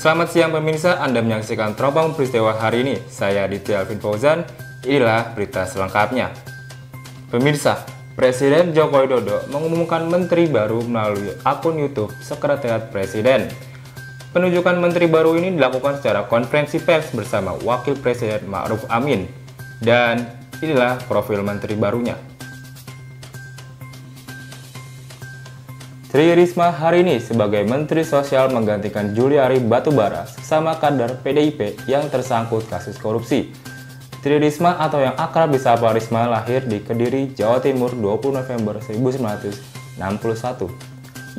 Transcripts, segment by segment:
Selamat siang pemirsa, Anda menyaksikan Teropong Peristiwa hari ini. Saya Aditya Alvin Fauzan, inilah berita selengkapnya. Pemirsa, Presiden Joko Widodo mengumumkan menteri baru melalui akun YouTube Sekretariat Presiden. Penunjukan menteri baru ini dilakukan secara konferensi pers bersama Wakil Presiden Ma'ruf Amin. Dan inilah profil menteri barunya. Tri Risma hari ini sebagai Menteri Sosial menggantikan Juliari Batubara, sesama kader PDIP yang tersangkut kasus korupsi. Tri Risma atau yang akrab disapa Risma lahir di Kediri, Jawa Timur 20 November 1961.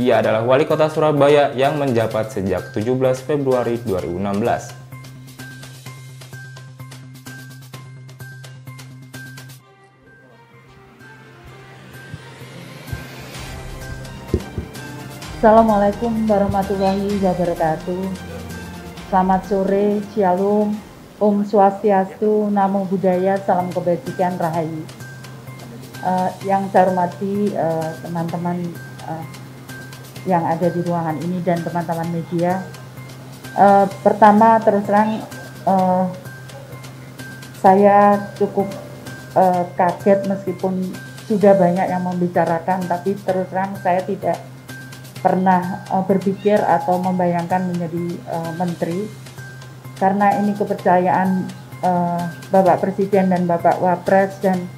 Ia adalah wali kota Surabaya yang menjabat sejak 17 Februari 2016. Assalamualaikum warahmatullahi wabarakatuh. Selamat sore, Shalom, Om Swastiastu, Namo Buddhaya, Salam Kebajikan, Rahayu. Yang saya hormati teman-teman yang ada di ruangan ini dan teman-teman media. Pertama terus terang saya cukup kaget meskipun sudah banyak yang membicarakan, tapi terus terang saya tidak pernah berpikir atau membayangkan menjadi menteri, karena ini kepercayaan Bapak Presiden dan Bapak Wapres, dan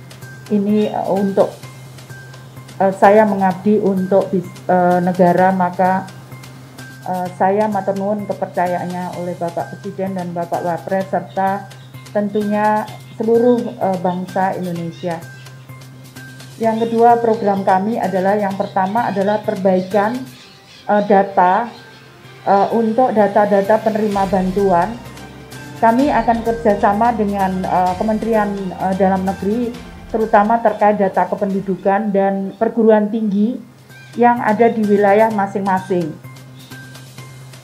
ini untuk saya mengabdi untuk negara, maka saya matur nuwun kepercayaannya oleh Bapak Presiden dan Bapak Wapres serta tentunya seluruh bangsa Indonesia. Yang kedua, program kami adalah yang pertama adalah perbaikan data untuk data-data penerima bantuan. Kami akan kerjasama dengan Kementerian Dalam Negeri, terutama terkait data kependudukan dan perguruan tinggi yang ada di wilayah masing-masing.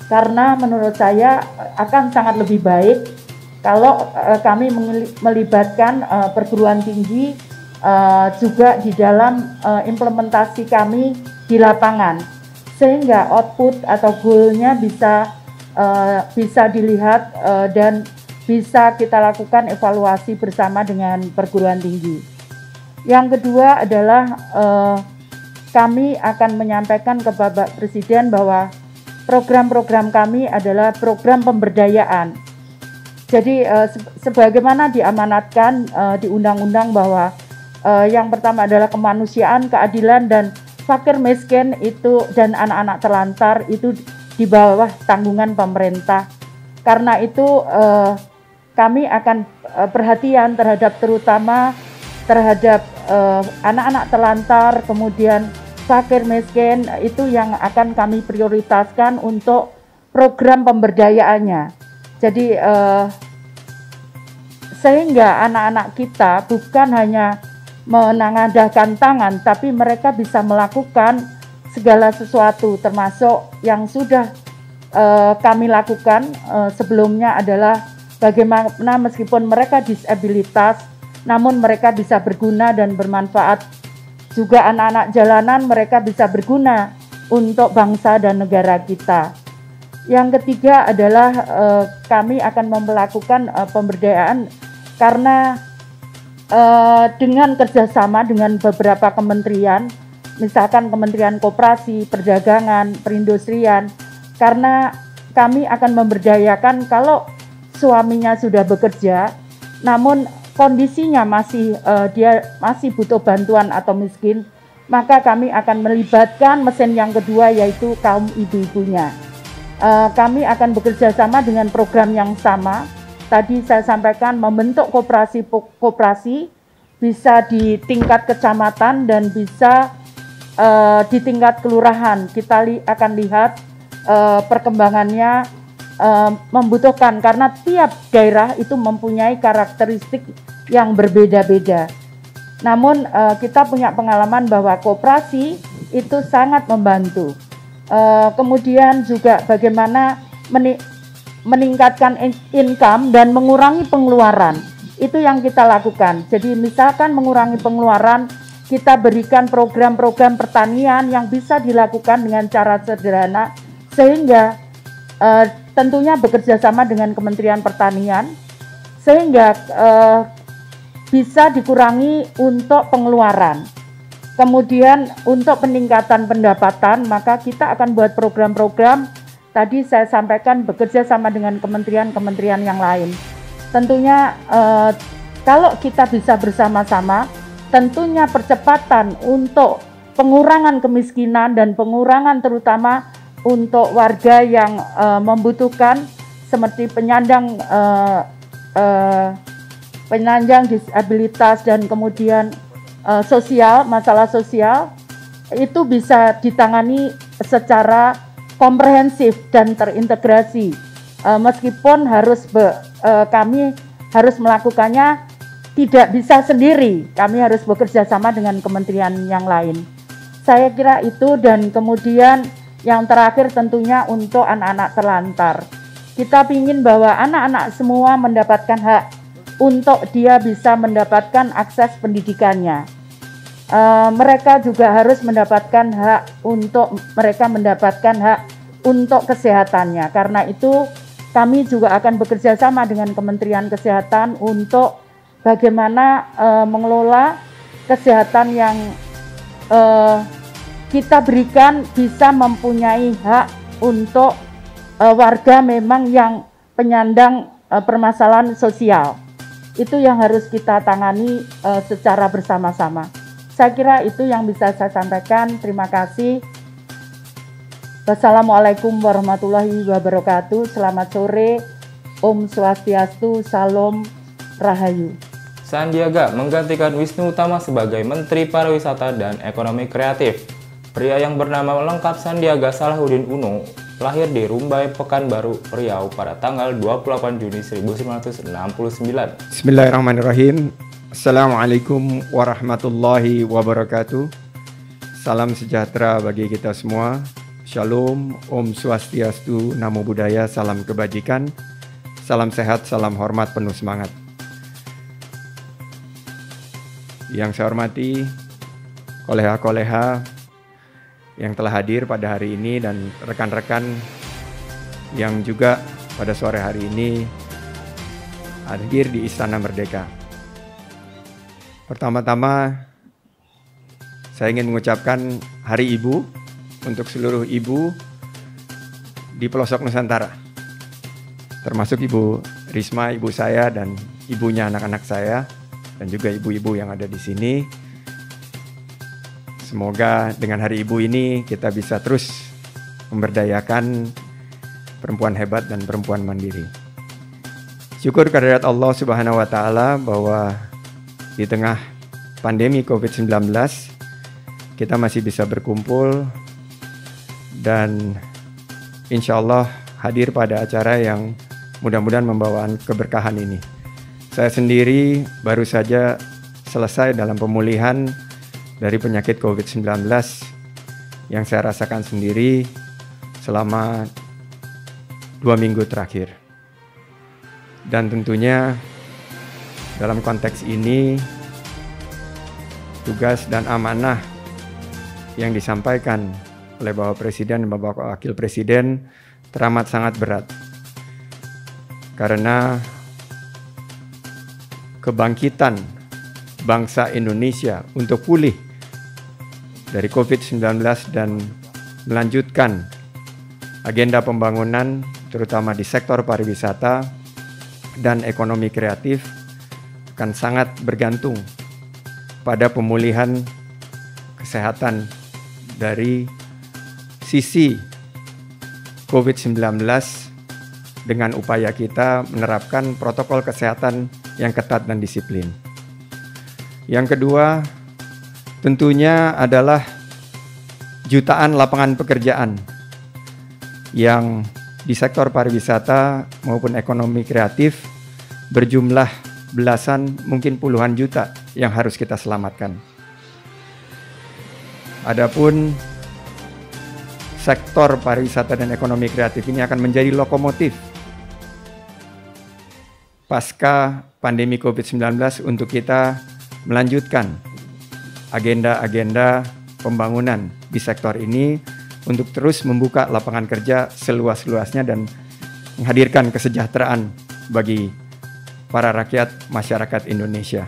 Karena menurut saya akan sangat lebih baik kalau kami melibatkan perguruan tinggi juga di dalam implementasi kami di lapangan, sehingga output atau goalnya bisa dilihat dan bisa kita lakukan evaluasi bersama dengan perguruan tinggi. Yang kedua adalah kami akan menyampaikan ke Bapak Presiden bahwa program-program kami adalah program pemberdayaan. Jadi sebagaimana diamanatkan di undang-undang bahwa yang pertama adalah kemanusiaan, keadilan, dan fakir miskin itu dan anak-anak terlantar itu di bawah tanggungan pemerintah. Karena itu kami akan perhatian terutama terhadap anak-anak terlantar, kemudian fakir miskin, itu yang akan kami prioritaskan untuk program pemberdayaannya. Jadi sehingga anak-anak kita bukan hanya menengadahkan tangan, tapi mereka bisa melakukan segala sesuatu, termasuk yang sudah kami lakukan sebelumnya adalah bagaimana meskipun mereka disabilitas, namun mereka bisa berguna dan bermanfaat. Juga anak-anak jalanan mereka bisa berguna untuk bangsa dan negara kita. Yang ketiga adalah kami akan melakukan pemberdayaan karena dengan kerjasama dengan beberapa kementerian, misalkan Kementerian Koperasi, Perdagangan, Perindustrian, karena kami akan memberdayakan kalau suaminya sudah bekerja, namun kondisinya dia masih butuh bantuan atau miskin, maka kami akan melibatkan mesin yang kedua, yaitu kaum ibu-ibunya. Kami akan bekerja sama dengan program yang sama. Tadi saya sampaikan membentuk koperasi bisa di tingkat kecamatan dan bisa di tingkat kelurahan. Kita akan lihat perkembangannya membutuhkan, karena tiap daerah itu mempunyai karakteristik yang berbeda-beda. Namun kita punya pengalaman bahwa koperasi itu sangat membantu. Kemudian juga bagaimana meningkatkan income dan mengurangi pengeluaran, itu yang kita lakukan. Jadi misalkan mengurangi pengeluaran, kita berikan program-program pertanian yang bisa dilakukan dengan cara sederhana, sehingga tentunya bekerja sama dengan Kementerian Pertanian sehingga bisa dikurangi untuk pengeluaran. Kemudian untuk peningkatan pendapatan, maka kita akan buat program-program. Tadi saya sampaikan bekerja sama dengan kementerian-kementerian yang lain. Tentunya kalau kita bisa bersama-sama, tentunya percepatan untuk pengurangan kemiskinan dan pengurangan terutama untuk warga yang membutuhkan seperti penyandang disabilitas dan kemudian masalah sosial itu bisa ditangani secara komprehensif dan terintegrasi. Meskipun kami harus melakukannya tidak bisa sendiri, kami harus bekerja sama dengan kementerian yang lain. Saya kira itu, dan kemudian yang terakhir tentunya untuk anak-anak terlantar. Kita ingin bahwa anak-anak semua mendapatkan hak untuk dia bisa mendapatkan akses pendidikannya. Mereka juga harus mendapatkan hak untuk kesehatannya. Karena itu kami juga akan bekerja sama dengan Kementerian Kesehatan untuk bagaimana mengelola kesehatan yang kita berikan bisa mempunyai hak untuk warga memang yang penyandang permasalahan sosial. Itu yang harus kita tangani secara bersama-sama. Saya kira itu yang bisa saya sampaikan. Terima kasih. Wassalamualaikum warahmatullahi wabarakatuh. Selamat sore. Om Swastiastu, Salam Rahayu. Sandiaga menggantikan Wisnu Tama sebagai Menteri Pariwisata dan Ekonomi Kreatif. Pria yang bernama lengkap Sandiaga Salahuddin Uno lahir di Rumbai, Pekanbaru, Riau pada tanggal 28 Juni 1969. Bismillahirrahmanirrahim. Assalamualaikum warahmatullahi wabarakatuh. Salam sejahtera bagi kita semua. Shalom, Om Swastiastu, Namo Buddhaya, salam kebajikan, salam sehat, salam hormat, penuh semangat. Yang saya hormati koleha-koleha yang telah hadir pada hari ini dan rekan-rekan yang juga pada sore hari ini hadir di Istana Merdeka. Pertama-tama saya ingin mengucapkan Hari Ibu untuk seluruh ibu di pelosok Nusantara, termasuk Ibu Risma, ibu saya dan ibunya anak-anak saya, dan juga ibu-ibu yang ada di sini. Semoga dengan Hari Ibu ini kita bisa terus memberdayakan perempuan hebat dan perempuan mandiri. Syukur kehadirat Allah Subhanahu wa Ta'ala bahwa di tengah pandemi COVID-19 kita masih bisa berkumpul dan insya Allah hadir pada acara yang mudah-mudahan membawa keberkahan ini. Saya sendiri baru saja selesai dalam pemulihan dari penyakit COVID-19 yang saya rasakan sendiri selama 2 minggu terakhir. Dan tentunya dalam konteks ini tugas dan amanah yang disampaikan oleh Bapak Presiden dan Bapak Wakil Presiden teramat sangat berat. Karena kebangkitan bangsa Indonesia untuk pulih dari COVID-19 dan melanjutkan agenda pembangunan terutama di sektor pariwisata dan ekonomi kreatif akan sangat bergantung pada pemulihan kesehatan dari sisi COVID-19 dengan upaya kita menerapkan protokol kesehatan yang ketat dan disiplin. Yang kedua, tentunya adalah jutaan lapangan pekerjaan yang di sektor pariwisata maupun ekonomi kreatif berjumlah belasan, mungkin puluhan juta yang harus kita selamatkan. Adapun sektor pariwisata dan ekonomi kreatif ini akan menjadi lokomotif pasca pandemi COVID-19 untuk kita melanjutkan agenda-agenda pembangunan di sektor ini untuk terus membuka lapangan kerja seluas-luasnya dan menghadirkan kesejahteraan bagi para rakyat masyarakat Indonesia.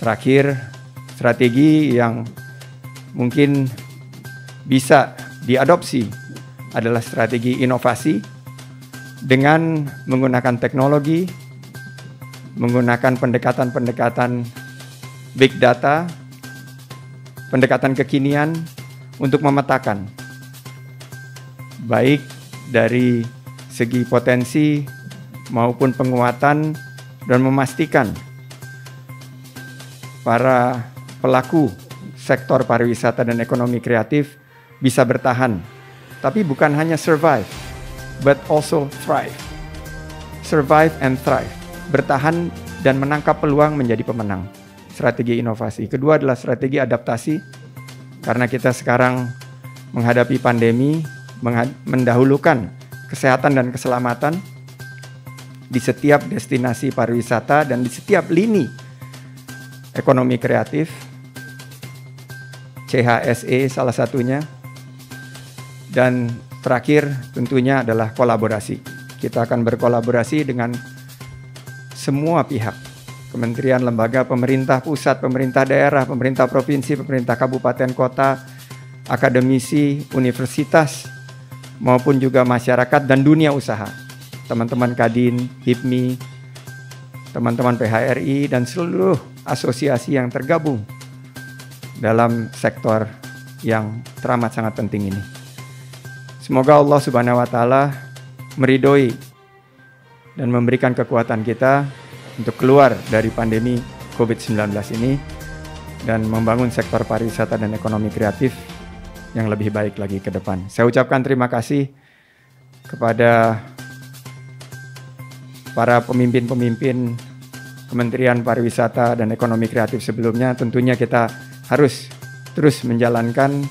Terakhir, strategi yang mungkin bisa diadopsi adalah strategi inovasi dengan menggunakan teknologi, menggunakan pendekatan-pendekatan big data, pendekatan kekinian untuk memetakan baik dari segi potensi maupun penguatan dan memastikan para pelaku sektor pariwisata dan ekonomi kreatif bisa bertahan, tapi bukan hanya survive, but also thrive. Survive and thrive, bertahan dan menangkap peluang menjadi pemenang. Strategi inovasi. Kedua adalah strategi adaptasi, karena kita sekarang menghadapi pandemi, mendahulukan kesehatan dan keselamatan di setiap destinasi pariwisata dan di setiap lini ekonomi kreatif. CHSE salah satunya. Dan terakhir tentunya adalah kolaborasi. Kita akan berkolaborasi dengan semua pihak, kementerian, lembaga, pemerintah pusat, pemerintah daerah, pemerintah provinsi, pemerintah kabupaten kota, akademisi, universitas, maupun juga masyarakat dan dunia usaha. Teman-teman Kadin, HIPMI, teman-teman PHRI, dan seluruh asosiasi yang tergabung dalam sektor yang teramat sangat penting ini. Semoga Allah Subhanahu wa Ta'ala meridhoi dan memberikan kekuatan kita untuk keluar dari pandemi COVID-19 ini dan membangun sektor pariwisata dan ekonomi kreatif yang lebih baik lagi ke depan. Saya ucapkan terima kasih kepada para pemimpin-pemimpin Kementerian Pariwisata dan Ekonomi Kreatif sebelumnya. Tentunya kita harus terus menjalankan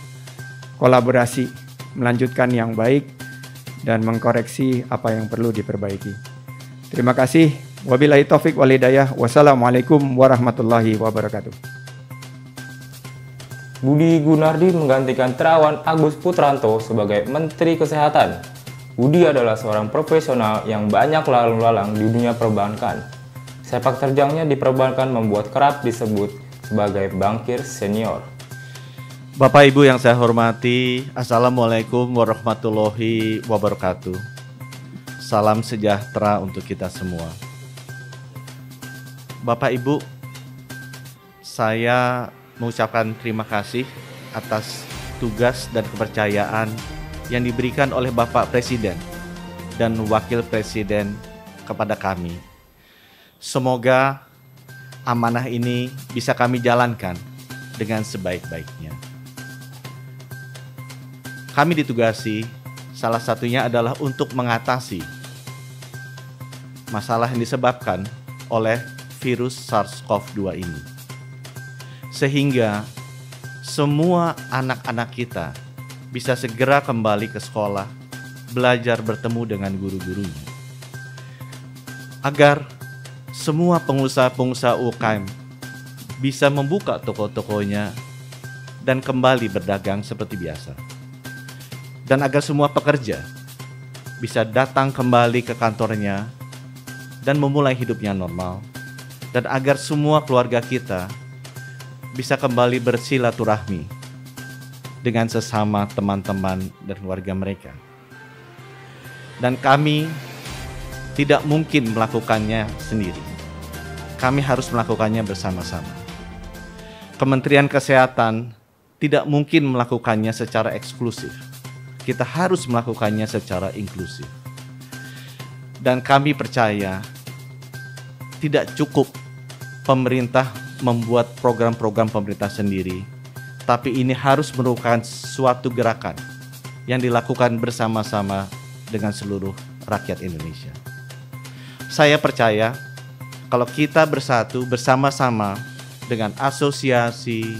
kolaborasi, melanjutkan yang baik, dan mengkoreksi apa yang perlu diperbaiki. Terima kasih. Wabillahi taufik wal hidayah. Wassalamualaikum warahmatullahi wabarakatuh. Budi Gunardi menggantikan Terawan Agus Putranto sebagai Menteri Kesehatan. Budi adalah seorang profesional yang banyak lalu lalang di dunia perbankan. Sepak terjangnya di perbankan membuat kerap disebut sebagai bankir senior. Bapak Ibu yang saya hormati, Assalamualaikum warahmatullahi wabarakatuh. Salam sejahtera untuk kita semua. Bapak Ibu, saya mengucapkan terima kasih atas tugas dan kepercayaan yang diberikan oleh Bapak Presiden dan Wakil Presiden kepada kami. Semoga amanah ini bisa kami jalankan dengan sebaik-baiknya. Kami ditugasi, salah satunya adalah untuk mengatasi masalah yang disebabkan oleh virus SARS-CoV-2 ini. Sehingga semua anak-anak kita bisa segera kembali ke sekolah, belajar bertemu dengan guru-gurunya. Agar semua pengusaha-pengusaha UKM bisa membuka toko-tokonya dan kembali berdagang seperti biasa. Dan agar semua pekerja bisa datang kembali ke kantornya dan memulai hidupnya normal. Dan agar semua keluarga kita bisa kembali bersilaturahmi dengan sesama teman-teman dan keluarga mereka. Dan kami tidak mungkin melakukannya sendiri. Kami harus melakukannya bersama-sama. Kementerian Kesehatan tidak mungkin melakukannya secara eksklusif. Kita harus melakukannya secara inklusif. Dan kami percaya tidak cukup pemerintah membuat program-program pemerintah sendiri, tapi ini harus merupakan suatu gerakan yang dilakukan bersama-sama dengan seluruh rakyat Indonesia. Saya percaya kalau kita bersatu bersama-sama dengan asosiasi,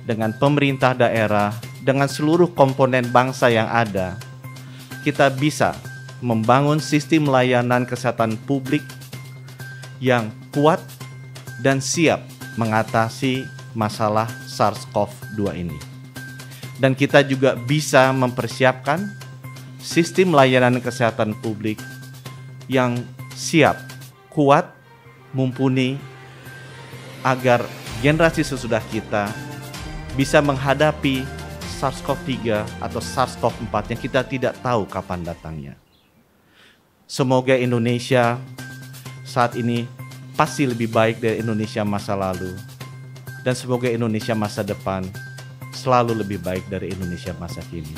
dengan pemerintah daerah, dengan seluruh komponen bangsa yang ada, kita bisa membangun sistem layanan kesehatan publik yang kuat dan siap mengatasi masalah SARS-CoV-2 ini. Dan kita juga bisa mempersiapkan sistem layanan kesehatan publik yang siap, kuat, mumpuni, agar generasi sesudah kita bisa menghadapi SARS-CoV-3 atau SARS-CoV-4 yang kita tidak tahu kapan datangnya. Semoga Indonesia saat ini pasti lebih baik dari Indonesia masa lalu, dan semoga Indonesia masa depan selalu lebih baik dari Indonesia masa kini.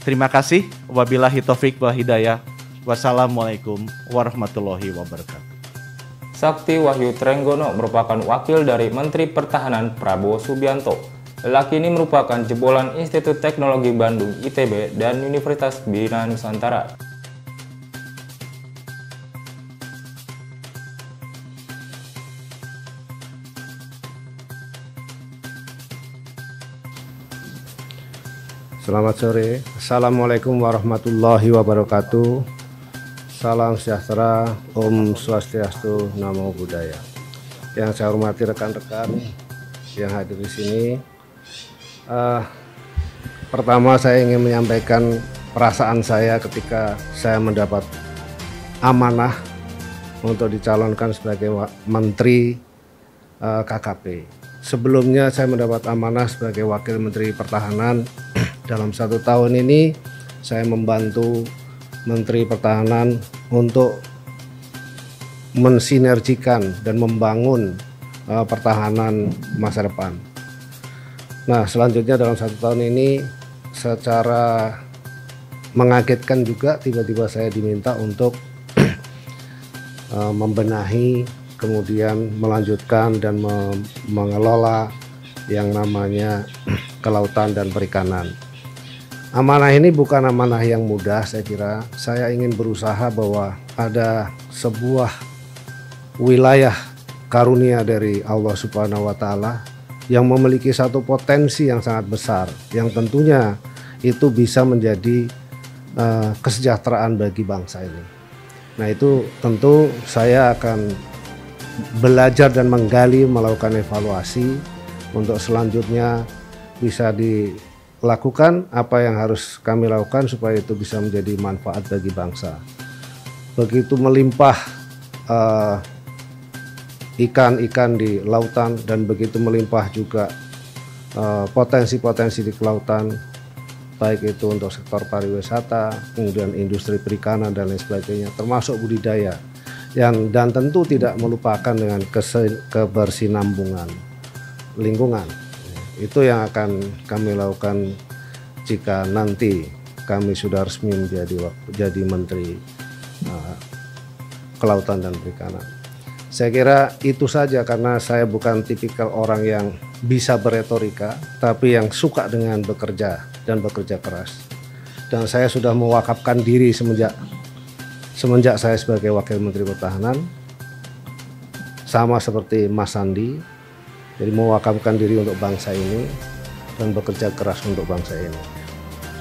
Terima kasih. Wabillahi taufik wal hidayah. Wassalamualaikum warahmatullahi wabarakatuh. Sakti Wahyu Trenggono merupakan wakil dari Menteri Pertahanan Prabowo Subianto. Lelaki ini merupakan jebolan Institut Teknologi Bandung ITB dan Universitas Bina Nusantara. Selamat sore. Assalamualaikum warahmatullahi wabarakatuh. Salam sejahtera, Om Swastiastu, Namo Buddhaya. Yang saya hormati rekan-rekan yang hadir di sini. Pertama saya ingin menyampaikan perasaan saya ketika saya mendapat amanah untuk dicalonkan sebagai Menteri KKP. Sebelumnya saya mendapat amanah sebagai Wakil Menteri Pertahanan. Dalam 1 tahun ini saya membantu Menteri Pertahanan untuk mensinergikan dan membangun pertahanan masa depan. Nah, selanjutnya dalam 1 tahun ini secara mengagetkan juga tiba-tiba saya diminta untuk membenahi, kemudian melanjutkan dan mengelola yang namanya kelautan dan perikanan. Amanah ini bukan amanah yang mudah, saya kira. Saya ingin berusaha bahwa ada sebuah wilayah karunia dari Allah Subhanahu wa Ta'ala yang memiliki satu potensi yang sangat besar, yang tentunya itu bisa menjadi kesejahteraan bagi bangsa ini. Nah, itu tentu saya akan belajar dan menggali, melakukan evaluasi untuk selanjutnya bisa dilakukan apa yang harus kami lakukan supaya itu bisa menjadi manfaat bagi bangsa. Begitu melimpah ikan-ikan di lautan dan begitu melimpah juga potensi-potensi di kelautan, baik itu untuk sektor pariwisata, kemudian industri perikanan dan lain sebagainya, termasuk budidaya, dan tentu tidak melupakan dengan kebersinambungan lingkungan. Itu yang akan kami lakukan jika nanti kami sudah resmi menjadi Menteri Kelautan dan Perikanan. Saya kira itu saja, karena saya bukan tipikal orang yang bisa beretorika, tapi yang suka dengan bekerja dan bekerja keras. Dan saya sudah mewakafkan diri semenjak saya sebagai Wakil Menteri Pertahanan, sama seperti Mas Sandi. Jadi mewakafkan diri untuk bangsa ini dan bekerja keras untuk bangsa ini.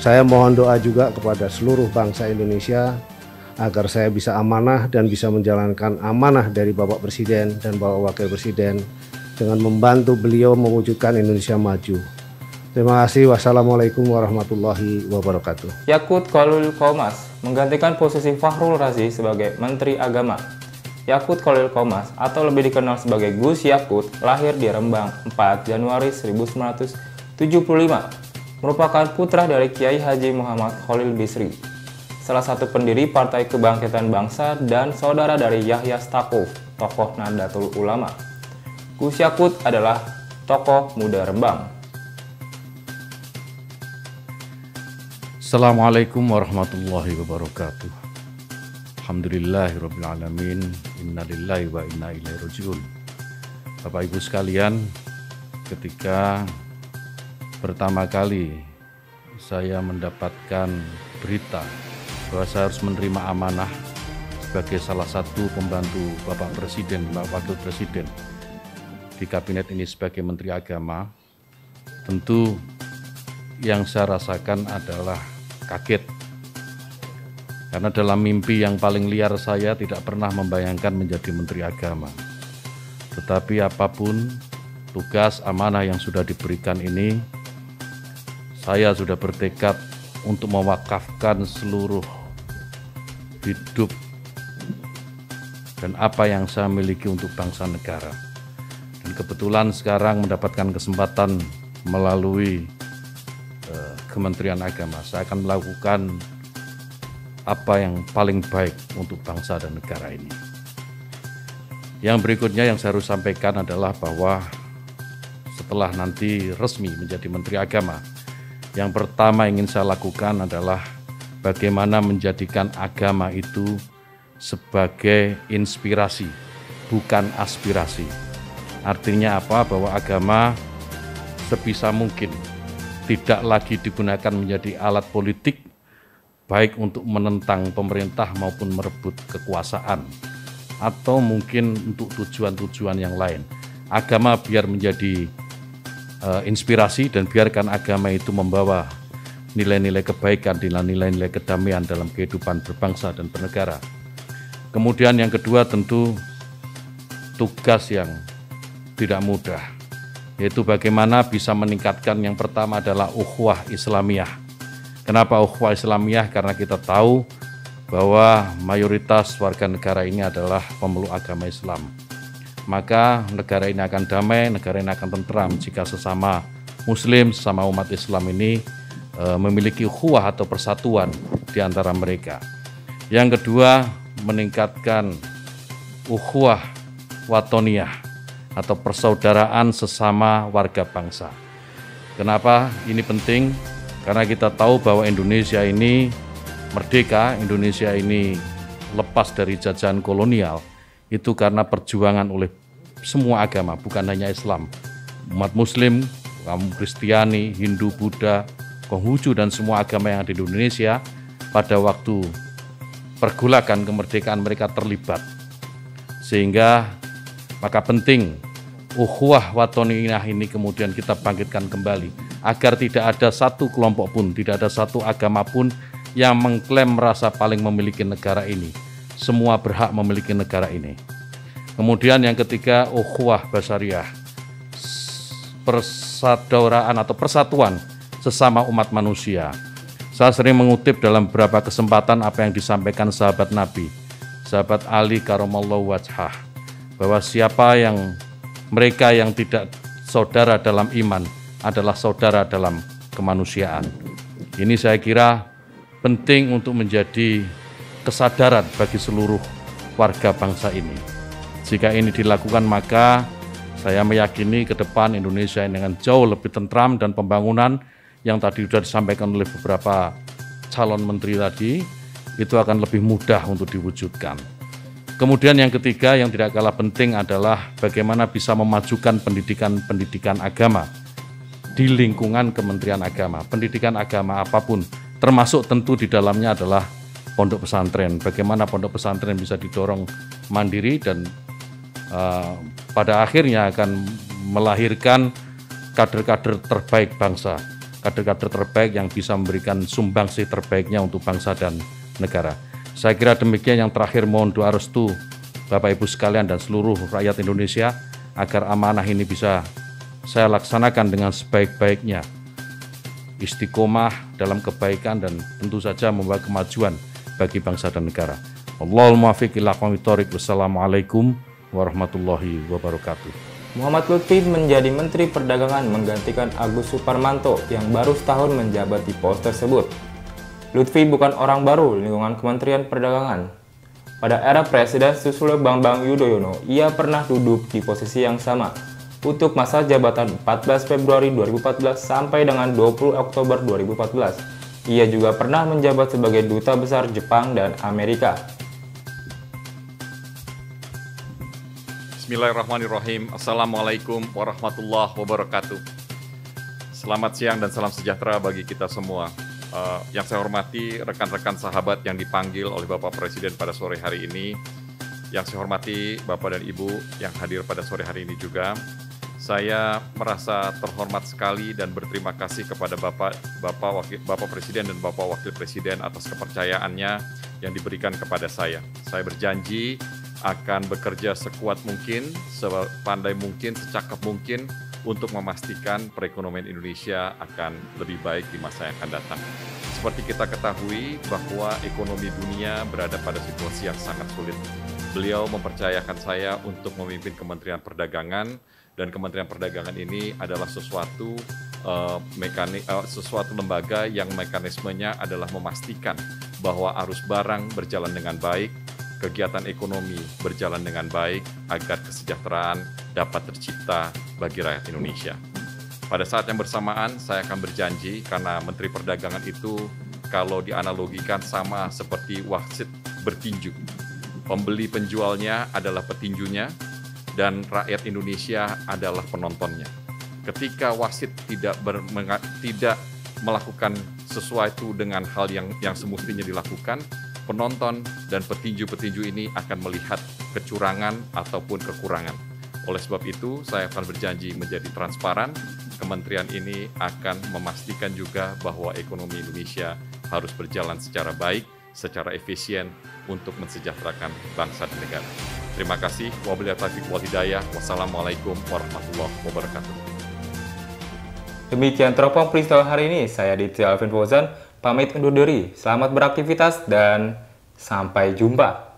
Saya mohon doa juga kepada seluruh bangsa Indonesia agar saya bisa amanah dan bisa menjalankan amanah dari Bapak Presiden dan Bapak Wakil Presiden dengan membantu beliau mewujudkan Indonesia maju. Terima kasih. Wassalamualaikum warahmatullahi wabarakatuh. Yakut Khalil Qomas menggantikan posisi Fakhrul Razi sebagai Menteri Agama. Yakut Khalil Qomas atau lebih dikenal sebagai Gus Yakut lahir di Rembang 4 Januari 1975. Merupakan putra dari Kiai Haji Muhammad Khalil Bisri, salah satu pendiri Partai Kebangkitan Bangsa dan saudara dari Yahya Stakuf, tokoh Nahdlatul Ulama. Gus Yakut adalah tokoh muda Rembang. Assalamualaikum warahmatullahi wabarakatuh. Alhamdulillahirrabbilalamin. Innalillahi wa inna ilaihi raji'un. Bapak Ibu sekalian, ketika pertama kali saya mendapatkan berita bahwa saya harus menerima amanah sebagai salah satu pembantu Bapak Presiden, Bapak Wakil Presiden di kabinet ini sebagai Menteri Agama, tentu yang saya rasakan adalah kaget. Karena dalam mimpi yang paling liar saya tidak pernah membayangkan menjadi Menteri Agama. Tetapi apapun tugas amanah yang sudah diberikan ini, saya sudah bertekad untuk mewakafkan seluruh hidup dan apa yang saya miliki untuk bangsa negara. Dan kebetulan sekarang mendapatkan kesempatan melalui Kementerian Agama. Saya akan melakukan apa yang paling baik untuk bangsa dan negara ini. Yang berikutnya yang saya harus sampaikan adalah bahwa setelah nanti resmi menjadi Menteri Agama, yang pertama ingin saya lakukan adalah bagaimana menjadikan agama itu sebagai inspirasi, bukan aspirasi. Artinya apa? Bahwa agama sebisa mungkin tidak lagi digunakan menjadi alat politik, baik untuk menentang pemerintah maupun merebut kekuasaan, atau mungkin untuk tujuan-tujuan yang lain. Agama biar menjadi inspirasi, dan biarkan agama itu membawa nilai-nilai kebaikan, nilai-nilai kedamaian dalam kehidupan berbangsa dan bernegara. Kemudian yang kedua tentu tugas yang tidak mudah, yaitu bagaimana bisa meningkatkan, yang pertama adalah ukhuwah Islamiyah. Kenapa ukhuwah Islamiyah? Karena kita tahu bahwa mayoritas warga negara ini adalah pemeluk agama Islam. Maka negara ini akan damai, negara ini akan tentram jika sesama Muslim, sesama umat Islam ini memiliki ukhuwah atau persatuan di antara mereka. Yang kedua, meningkatkan ukhuwah watoniyah atau persaudaraan sesama warga bangsa. Kenapa ini penting? Karena kita tahu bahwa Indonesia ini merdeka, Indonesia ini lepas dari jajahan kolonial, itu karena perjuangan oleh semua agama, bukan hanya Islam. Umat Muslim, kaum Kristiani, Hindu, Buddha, Konghucu, dan semua agama yang ada di Indonesia pada waktu pergolakan kemerdekaan mereka terlibat. Sehingga maka penting ukhuwah watoniyah ini kemudian kita bangkitkan kembali, agar tidak ada satu kelompok pun, tidak ada satu agama pun yang mengklaim merasa paling memiliki negara ini. Semua berhak memiliki negara ini. Kemudian yang ketiga, ukhuwah basyariah, persaudaraan atau persatuan sesama umat manusia. Saya sering mengutip dalam beberapa kesempatan apa yang disampaikan sahabat Nabi, sahabat Ali karamallahu wajhah, bahwa mereka yang tidak saudara dalam iman adalah saudara dalam kemanusiaan. Ini saya kira penting untuk menjadi kesadaran bagi seluruh warga bangsa ini. Jika ini dilakukan, maka saya meyakini ke depan Indonesia dengan jauh lebih tentram, dan pembangunan yang tadi sudah disampaikan oleh beberapa calon menteri tadi, itu akan lebih mudah untuk diwujudkan. Kemudian yang ketiga yang tidak kalah penting adalah bagaimana bisa memajukan pendidikan agama di lingkungan Kementerian Agama. Pendidikan agama apapun, termasuk tentu di dalamnya adalah pondok pesantren. Bagaimana pondok pesantren bisa didorong mandiri dan pada akhirnya akan melahirkan kader-kader terbaik bangsa, kader-kader terbaik yang bisa memberikan sumbangsih terbaiknya untuk bangsa dan negara. Saya kira demikian. Yang terakhir, mohon doa restu Bapak Ibu sekalian dan seluruh rakyat Indonesia agar amanah ini bisa saya laksanakan dengan sebaik-baiknya, istiqomah dalam kebaikan, dan tentu saja membawa kemajuan bagi bangsa dan negara. Allahul muwaffiq ila aqwamit thoriq. Wassalamualaikum warahmatullahi wabarakatuh. Muhammad Lutfi menjadi Menteri Perdagangan menggantikan Agus Suparmanto yang baru setahun menjabat di pos tersebut. Lutfi bukan orang baru di lingkungan Kementerian Perdagangan. Pada era Presiden Susilo Bambang Yudhoyono, ia pernah duduk di posisi yang sama untuk masa jabatan 14 Februari 2014 sampai dengan 20 Oktober 2014. Ia juga pernah menjabat sebagai Duta Besar Jepang dan Amerika. Bismillahirrahmanirrahim. Assalamualaikum warahmatullahi wabarakatuh. Selamat siang dan salam sejahtera bagi kita semua. Yang saya hormati rekan-rekan sahabat yang dipanggil oleh Bapak Presiden pada sore hari ini. Yang saya hormati Bapak dan Ibu yang hadir pada sore hari ini juga. Saya merasa terhormat sekali dan berterima kasih kepada Bapak Presiden dan Bapak Wakil Presiden atas kepercayaannya yang diberikan kepada saya. Saya berjanji akan bekerja sekuat mungkin, sepandai mungkin, secakap mungkin untuk memastikan perekonomian Indonesia akan lebih baik di masa yang akan datang. Seperti kita ketahui bahwa ekonomi dunia berada pada situasi yang sangat sulit. Beliau mempercayakan saya untuk memimpin Kementerian Perdagangan, dan Kementerian Perdagangan ini adalah sesuatu lembaga yang mekanismenya adalah memastikan bahwa arus barang berjalan dengan baik, kegiatan ekonomi berjalan dengan baik, agar kesejahteraan dapat tercipta bagi rakyat Indonesia. Pada saat yang bersamaan, saya akan berjanji, karena Menteri Perdagangan itu kalau dianalogikan sama seperti wasit bertinju. Pembeli penjualnya adalah petinjunya, dan rakyat Indonesia adalah penontonnya. Ketika wasit tidak melakukan sesuatu dengan hal yang semestinya dilakukan, penonton dan petinju-petinju ini akan melihat kecurangan ataupun kekurangan. Oleh sebab itu, saya akan berjanji menjadi transparan. Kementerian ini akan memastikan juga bahwa ekonomi Indonesia harus berjalan secara baik, secara efisien untuk mensejahterakan bangsa dan negara. Terima kasih. Wabillahi taufiq wal hidayah. Wassalamualaikum warahmatullahi wabarakatuh. Demikian Teropong Peristiwa hari ini. Saya Ditya Alvin Fauzan, pamit undur diri. Selamat beraktivitas dan sampai jumpa.